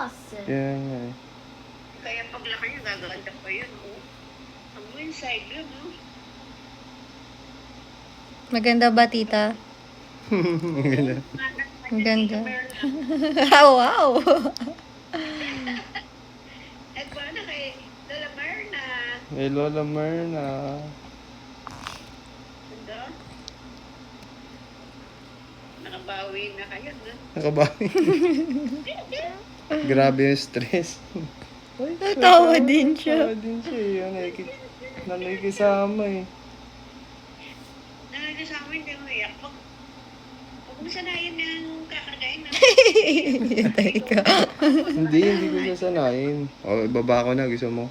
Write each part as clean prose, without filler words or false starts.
boss. Kaya nga eh. Kaya paglaki niya, gaganda pa yun, oh. Ang mo yung side lang, oh. Maganda ba, tita? Ganun. Ang ganda. Wow. Wow! At paano kay Lola Myrna? May Lola Myrna. Ganda. Nakabawi na kayo, no? Nakabawi. Grabe yung stress. Ay, Natawa din siya. Natawa din siya eh. Nakikisama eh. Nakakasama hindi mo iyak. Pag mo sanayin ng kakargain na. Yatay ka. Hindi ko sasanayin. O, ibaba ko na. Gusto mo?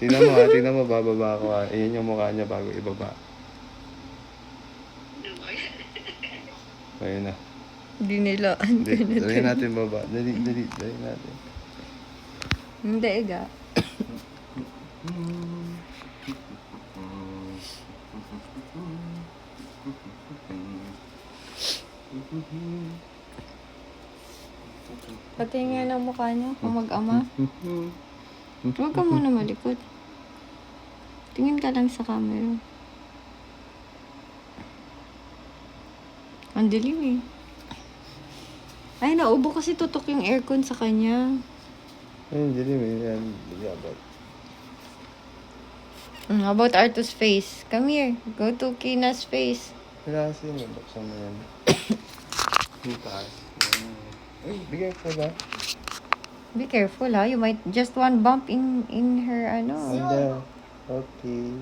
Tingnan mo ha. Tingnan mo. Bababa ko ha. Ayan yung mukha niya bago ibaba. Ayun na. Hindi nilaan. Dali natin baba. Dali natin. Hindi, ga. Pati nga ng mukha niya, kung mag-ama. Huwag ka muna malikot. Tingin ka lang sa camera. Ang dilim eh. Ay, naubo kasi tutok yung aircon sa kanya. Ayun, dilim eh. Yan. Yabat. How about Arto's face? Come here. Go to Kina's face. Kaya kasi yun. Buksan mo yan. Yung taas. Ay, bigay ko ba? Be careful ha. You might just one bump in her ano. Anda. Okay.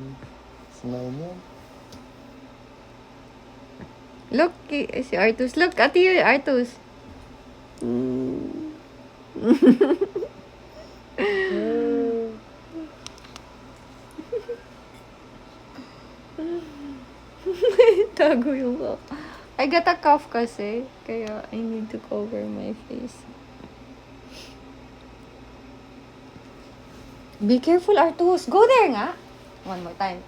Smile yan. Look, si Artus. Look at you, Artus. Tago yung cough. I got a cough kasi. Kaya I need to cover my face. Be careful, Artus. Go there nga. One more time.